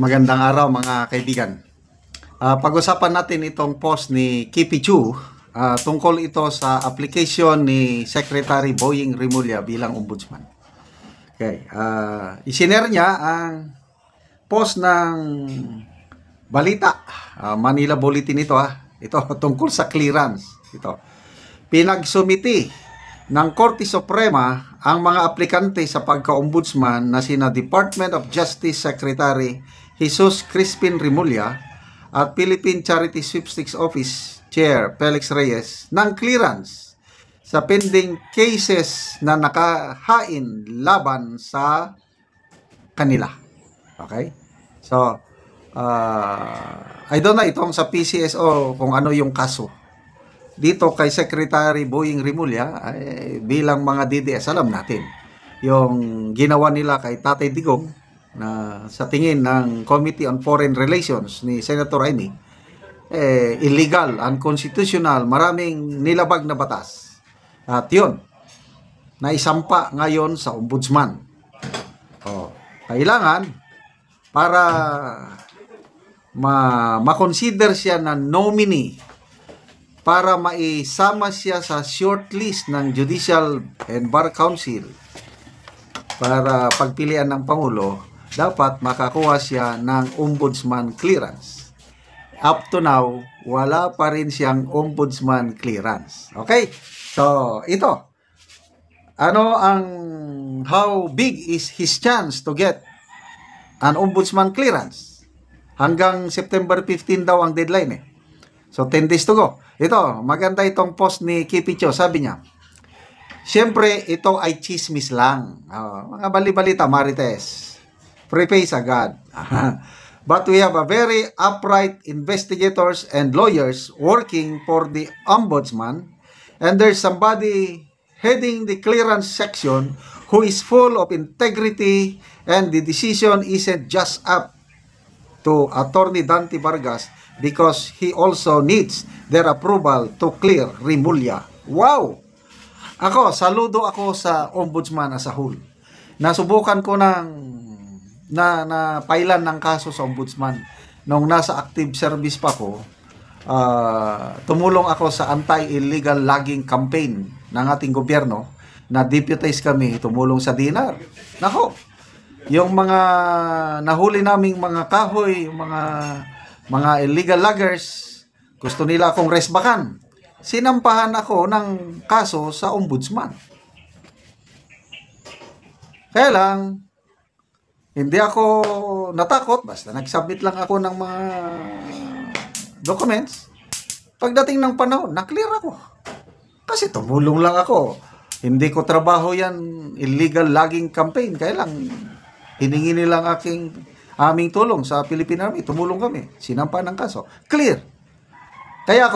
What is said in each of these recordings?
Magandang araw mga kaibigan. Pag-usapan natin itong post ni Kipi Chu tungkol ito sa application ni Secretary Boying Rimulya bilang ombudsman. Okay, isinare niya ang post ng balita, Manila Bulletin ito ito tungkol sa clearance. Ito. Pinagsumiti ng Korte Suprema ang mga aplikante sa pagka-ombudsman na sina Department of Justice Secretary Jesus Crispin Rimulya at Philippine Charity Sweepstakes Office Chair Felix Reyes ng clearance sa pending cases na nakahain laban sa kanila. Okay? So, I don't know itong sa PCSO kung ano yung kaso. Dito kay Secretary Boying Rimulya, bilang mga DDS, alam natin yung ginawa nila kay Tatay Digong na sa tingin ng Committee on Foreign Relations ni Senator Amy, illegal, unconstitutional, maraming nilabag na batas. At yun, naisampa ngayon sa ombudsman. Kailangan para ma-consider siya na nominee para maisama siya sa shortlist ng Judicial and Bar Council para pagpilian ng Pangulo, dapat makakuha siya ng ombudsman clearance. Up to now, wala pa rin siyang ombudsman clearance. Okay? So, ito. How big is his chance to get an ombudsman clearance? Hanggang September 15 daw ang deadline So, 10 days to go. Ito, maganda itong post ni Kipicho. Sabi niya, siyempre, ito ay chismis lang. Mga bali-balita, Marites. Preface agad. But we have a very upright investigators and lawyers working for the ombudsman. And there's somebody heading the clearance section who is full of integrity, and the decision isn't just up to Attorney Dante Vargas because he also needs their approval to clear Rimulya. Wow! Saludo ako sa ombudsman as a whole. Nasubukan ko na pailan ng kaso sa ombudsman. Nung nasa active service pa ko, tumulong ako sa anti-illegal logging campaign ng ating gobyerno. Na-deputize kami, tumulong sa DNR. Yung mga nahuli naming mga kahoy, yung mga illegal loggers, gusto nila akong resbakan. Sinampahan ako ng kaso sa ombudsman. Kaya lang, hindi ako natakot, basta nag-submit lang ako ng mga documents. Pagdating ng panahon, na-clear ako. Kasi tumulong lang ako. Hindi ko trabaho yan, illegal logging campaign. Kaya lang, hiningi nilang aming tulong sa Philippine Army. Tumulong kami. Sinampa ng kaso. Clear. Kaya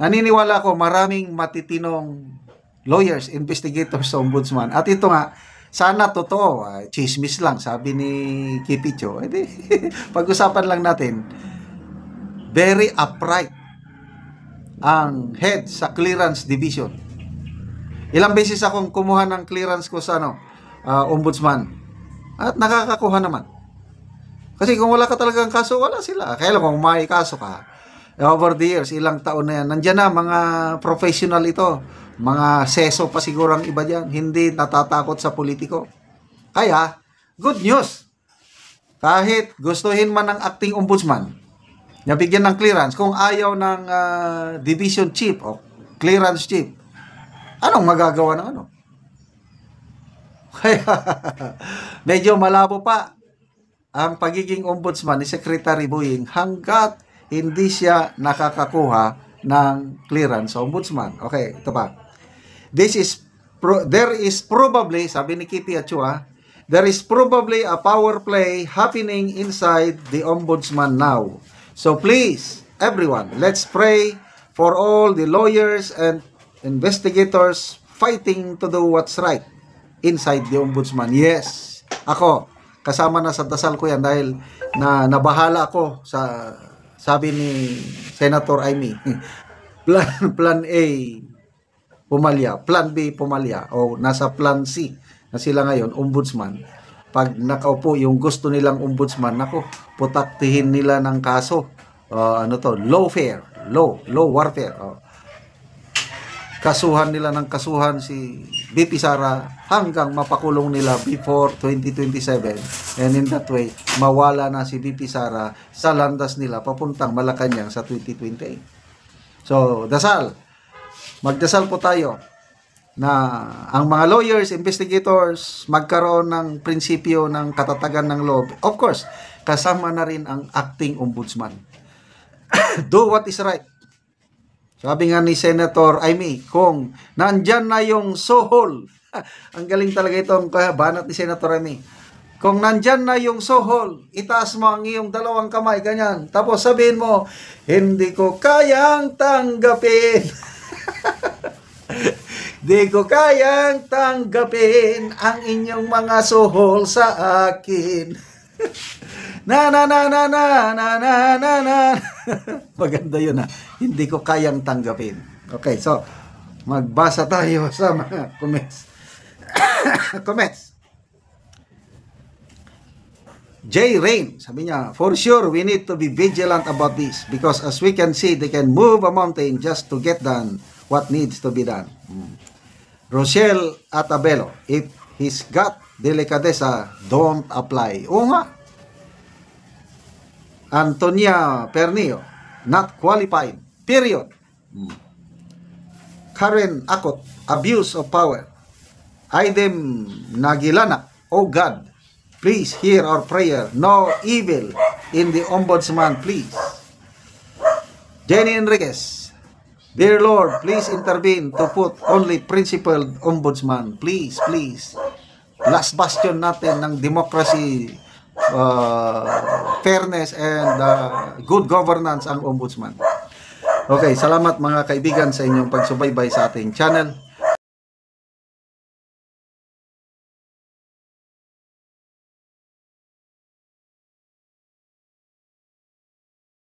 naniniwala ako maraming matitinong lawyers, investigators sa ombudsman. At ito nga, sana totoo. Chismis lang, sabi ni Kipicho. Pag-usapan lang natin, very upright ang head sa clearance division. Ilang beses akong kumuha ng clearance ko sa ombudsman. At nakakakuha naman. Kasi kung wala ka talagang kaso, wala sila. Kaya lang kung may kaso ka, over the years, ilang taon na yan, nandiyan na mga professional ito. Mga seso pa siguro ang iba dyan. Hindi natatakot sa politiko. Kaya, good news. Kahit gustuhin man ng acting ombudsman, nabigyan ng clearance, kung ayaw ng division chief o clearance chief, anong magagawa ng Kaya, medyo malabo pa ang pagiging ombudsman ni Secretary Boying hanggat hindi siya nakakakuha ng clearance sa ombudsman. Okay, ito pa. There is probably, sabi ni Kitty Achua, there is probably a power play happening inside the ombudsman now. So please, everyone, let's pray for all the lawyers and investigators fighting to do what's right inside the ombudsman. Yes, ako, kasama na sa dasal ko yan dahil nabahala ako sa sabi ni Senator Amy. Plan A, pumalya. Plan B, pumalya. O nasa Plan C na sila ngayon, ombudsman. pag nakaupo yung gusto nilang ombudsman, nako, putaktihin nila ng kaso. Lawfare, law warfare. Kasuhan nila ng kasuhan si BP Sara hanggang mapakulong nila before 2027. And in that way, mawala na si BP Sara sa landas nila papuntang Malacanang sa 2028. So, magdasal po tayo na ang mga lawyers, investigators, magkaroon ng prinsipyo ng katatagan ng loob. Of course, kasama na rin ang acting ombudsman. Do what is right. Sabi nga ni Senator Amy, kung nandyan na yung sohol, ang galing talaga itong banat ni Senator Amy. Kung nandyan na yung sohol, itaas mo ang iyong dalawang kamay, ganyan. Tapos sabihin mo, hindi ko kayang tanggapin. Di ko kayang tanggapin ang inyong mga sohol sa akin. Na. Maganda yun ha. Hindi ko kayang tanggapin. Okay, so magbasa tayo sa mga comments. Comments. J. Rain, sabi niya, for sure we need to be vigilant about this because as we can see, they can move a mountain just to get done what needs to be done. Rochelle Atabelo, if he's got delicadeza, don't apply. Oo nga. Antonia Pernio, not qualified. Period. Karen Akot, abuse of power. Aidem Nagilana, oh God, please hear our prayer. No evil in the ombudsman, please. Jenny Enriquez, dear Lord, please intervene to put only principled ombudsman. Please, please. Last bastion natin ng democracy, fairness, and good governance ang ombudsman. Okay, salamat mga kaibigan sa inyong pagsubaybay sa ating channel.